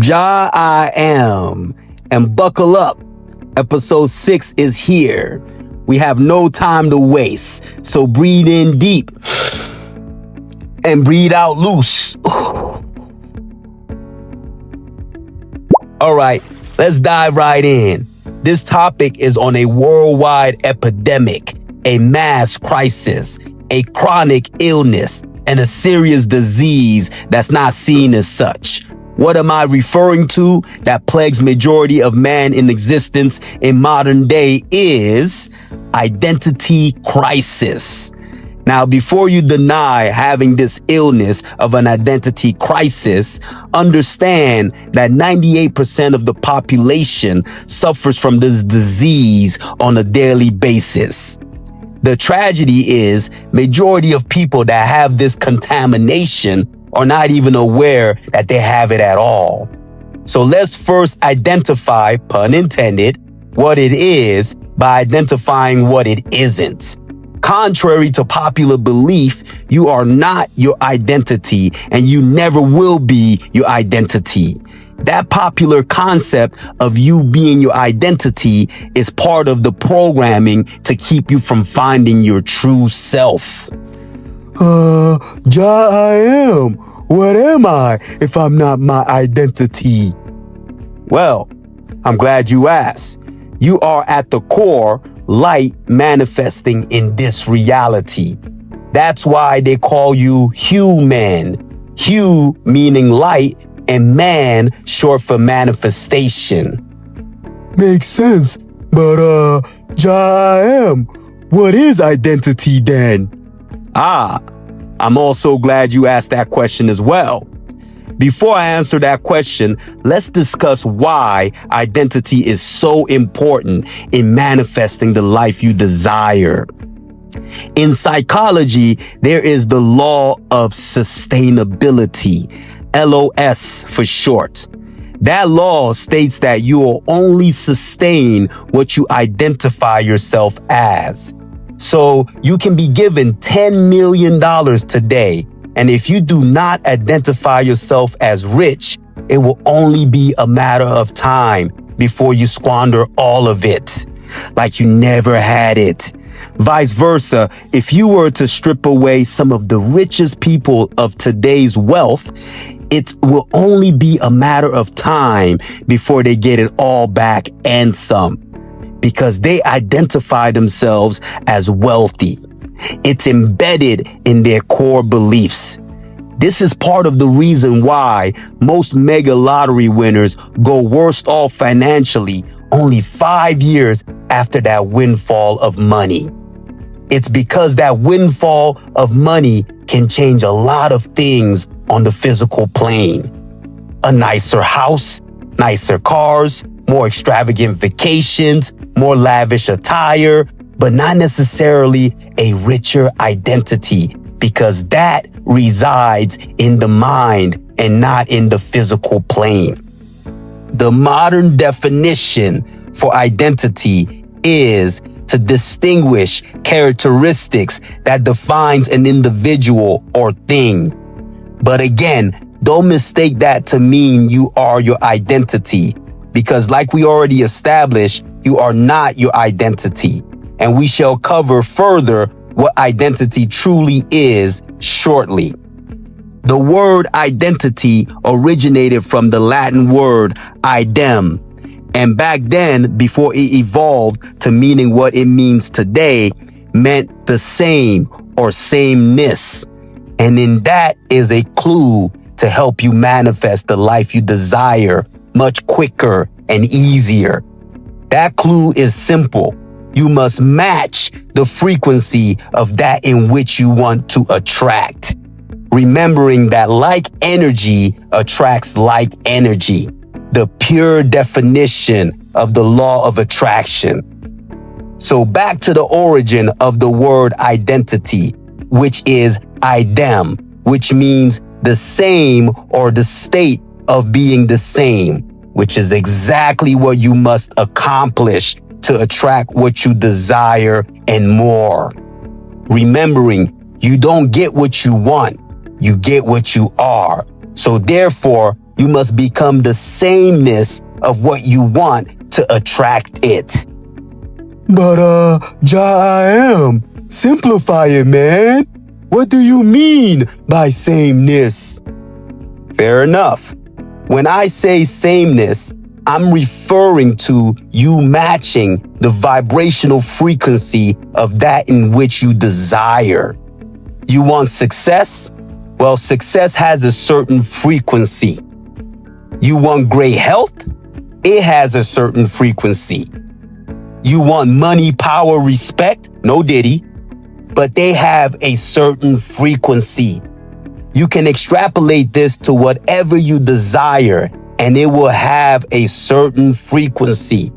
Ja I am. And buckle up. Episode 6 is here. We have no time to waste. So breathe in deep and breathe out loose. All right, let's dive right in. This topic is on a worldwide epidemic, a mass crisis, a chronic illness, and a serious disease that's not seen as such. What am I referring to that plagues majority of man in existence in modern day is identity crisis. Now, before you deny having this illness of an identity crisis, understand that 98% of the population suffers from this disease on a daily basis. The tragedy is majority of people that have this contamination are not even aware that they have it at all. So let's first identify, pun intended, what it is by identifying what it isn't. Contrary to popular belief, you are not your identity and you never will be your identity. That popular concept of you being your identity is part of the programming to keep you from finding your true self. Ja I am. What am I if I'm not my identity? Well, I'm glad you asked. You are at the core light manifesting in this reality. That's why they call you human. Hu meaning light and man short for manifestation. Makes sense, but Ja I am. What is identity then? I'm also glad you asked that question as well. Before I answer that question, let's discuss why identity is so important in manifesting the life you desire. In psychology, there is the law of sustainability, LOS for short. That law states that you will only sustain what you identify yourself as. So you can be given $10 million today, and if you do not identify yourself as rich, it will only be a matter of time before you squander all of it, like you never had it. Vice versa, if you were to strip away some of the richest people of today's wealth, it will only be a matter of time before they get it all back and some, because they identify themselves as wealthy. It's embedded in their core beliefs. This is part of the reason why most mega lottery winners go worst off financially only 5 years after that windfall of money. It's because that windfall of money can change a lot of things on the physical plane. A nicer house, nicer cars, more extravagant vacations, more lavish attire, but not necessarily a richer identity, because that resides in the mind and not in the physical plane. The modern definition for identity is to distinguish characteristics that defines an individual or thing. But again, don't mistake that to mean you are your identity, because like we already established, you are not your identity. And we shall cover further what identity truly is shortly. The word identity originated from the Latin word idem, and back then, before it evolved to meaning what it means today, meant the same or sameness. And in that is a clue to help you manifest the life you desire much quicker and easier. That clue is simple. You must match the frequency of that in which you want to attract. Remembering that like energy attracts like energy, the pure definition of the law of attraction. So back to the origin of the word identity, which is idem, which means the same or the state of being the same, which is exactly what you must accomplish to attract what you desire and more. Remembering, you don't get what you want, you get what you are. So therefore, You must become the sameness of what you want to attract it. But, I am. Simplify it, man. What do you mean by sameness? Fair enough. When I say sameness, I'm referring to you matching the vibrational frequency of that in which you desire. You want success? Well, success has a certain frequency. You want great health? It has a certain frequency. You want money, power, respect? No diddy. But they have a certain frequency. You can extrapolate this to whatever you desire, and it will have a certain frequency.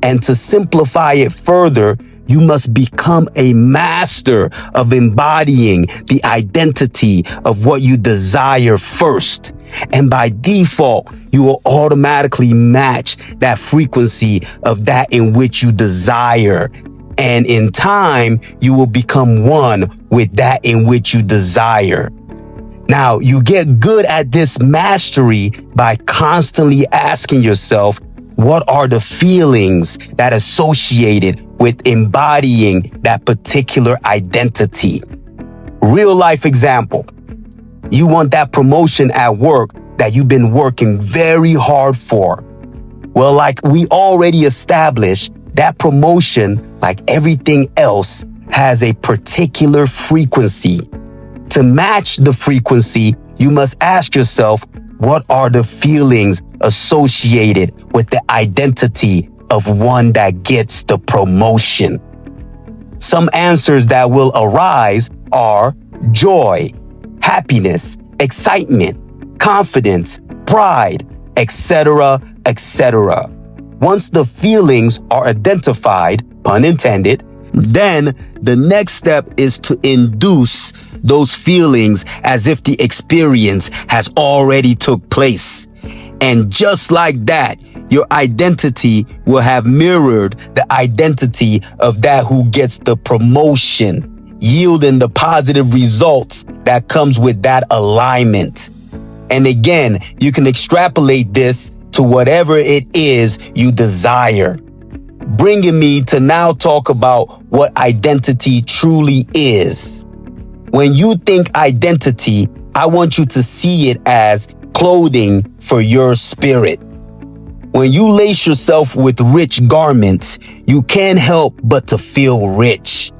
And to simplify it further, you must become a master of embodying the identity of what you desire first. And by default, you will automatically match that frequency of that in which you desire. And in time, you will become one with that in which you desire. Now, you get good at this mastery by constantly asking yourself, what are the feelings that are associated with embodying that particular identity? Real life example. You want that promotion at work that you've been working very hard for. Well, like we already established, that promotion, like everything else, has a particular frequency. To match the frequency, you must ask yourself, what are the feelings associated with the identity of one that gets the promotion? Some answers that will arise are joy, happiness, excitement, confidence, pride, etc., etc. Once the feelings are identified, pun intended, then the next step is to induce those feelings as if the experience has already took place. And just like that, your identity will have mirrored the identity of that who gets the promotion, yielding the positive results that comes with that alignment. And again, you can extrapolate this to whatever it is you desire. Bringing me to now talk about what identity truly is. When you think identity, I want you to see it as clothing for your spirit. When you lace yourself with rich garments, you can't help but to feel rich.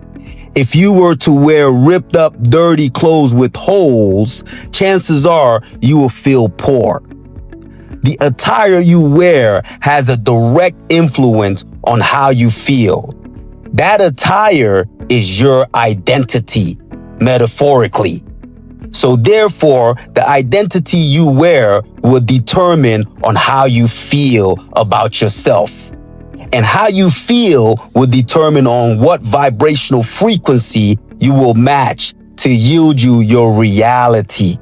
If you were to wear ripped up, dirty clothes with holes, chances are you will feel poor. The attire you wear has a direct influence on how you feel. That attire is your identity, metaphorically. So therefore, the identity you wear will determine on how you feel about yourself. And how you feel will determine on what vibrational frequency you will match to yield you your reality.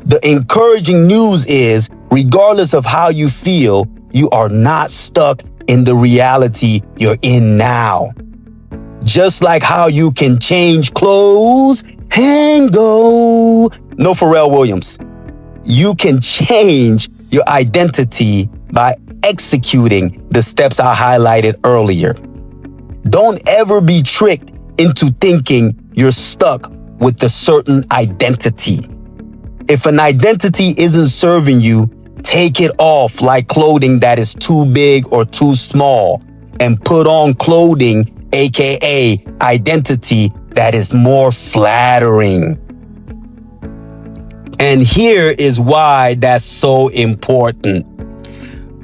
The encouraging news is, regardless of how you feel, you are not stuck in the reality you're in now. Just like how you can change clothes and go. No Pharrell Williams. You can change your identity by executing the steps I highlighted earlier. Don't ever be tricked into thinking you're stuck with a certain identity. If an identity isn't serving you, take it off like clothing that is too big or too small and put on clothing, aka identity, that is more flattering. And here is why that's so important.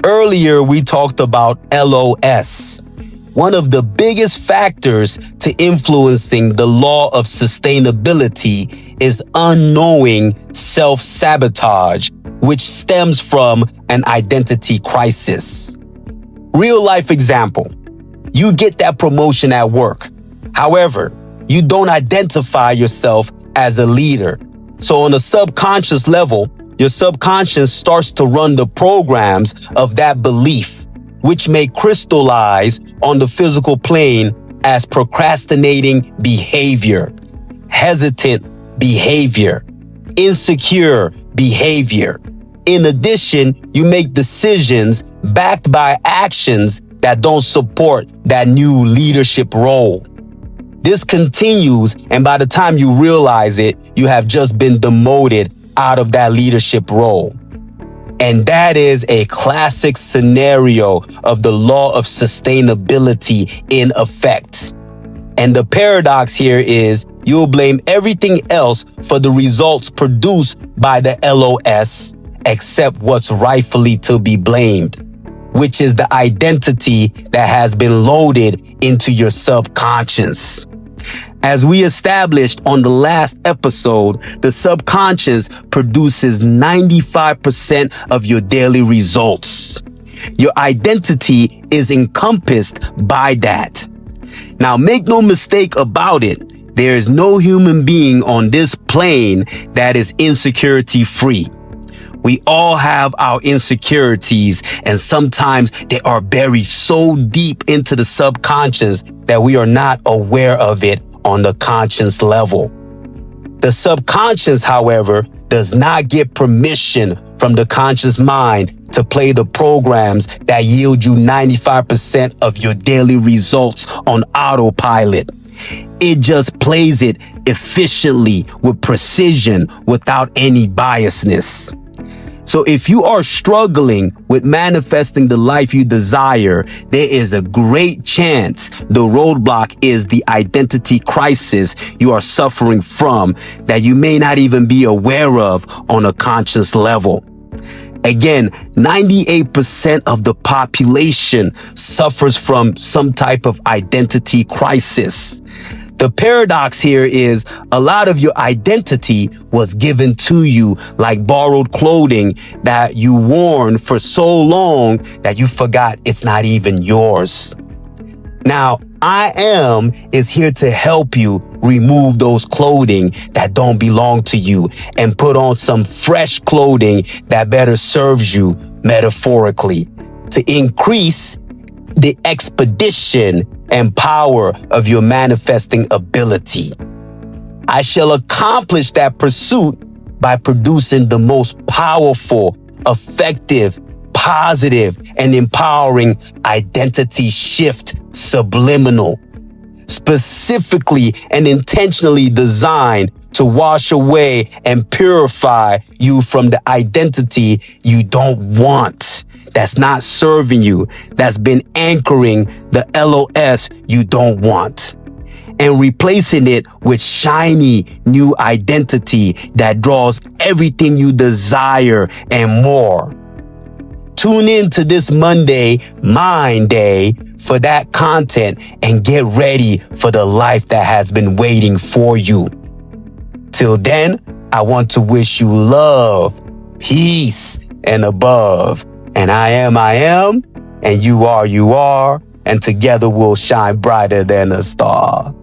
Earlier, we talked about LOS. One of the biggest factors to influencing the law of sustainability is unknowing self-sabotage, which stems from an identity crisis. Real life example. You get that promotion at work. However, you don't identify yourself as a leader. So on a subconscious level, your subconscious starts to run the programs of that belief, which may crystallize on the physical plane as procrastinating behavior, hesitant behavior, insecure behavior. In addition, you make decisions backed by actions that don't support that new leadership role. This continues, and by the time you realize it, you have just been demoted out of that leadership role. And that is a classic scenario of the law of sustainability in effect. And the paradox here is you'll blame everything else for the results produced by the LOS, except what's rightfully to be blamed, which is the identity that has been loaded into your subconscious. As we established on the last episode, the subconscious produces 95% of your daily results. Your identity is encompassed by that. Now, make no mistake about it, there is no human being on this plane that is insecurity free. We all have our insecurities, and sometimes they are buried so deep into the subconscious that we are not aware of it on the conscious level. The subconscious, however, does not get permission from the conscious mind to play the programs that yield you 95% of your daily results on autopilot. It just plays it efficiently with precision without any biasness. So if you are struggling with manifesting the life you desire, there is a great chance the roadblock is the identity crisis you are suffering from that you may not even be aware of on a conscious level. Again, 98% of the population suffers from some type of identity crisis. The paradox here is a lot of your identity was given to you like borrowed clothing that you worn for so long that you forgot it's not even yours. Now, I Am is here to help you remove those clothing that don't belong to you and put on some fresh clothing that better serves you metaphorically to increase the expedition and power of your manifesting ability. I shall accomplish that pursuit by producing the most powerful, effective, positive, and empowering identity shift subliminal, specifically and intentionally designed to wash away and purify you from the identity you don't want, that's not serving you, that's been anchoring the LOS you don't want, and replacing it with shiny new identity that draws everything you desire and more. Tune in to this Monday, Mind Day, for that content and get ready for the life that has been waiting for you. Till then, I want to wish you love, peace, and above. And I am, and you are, and together we'll shine brighter than a star.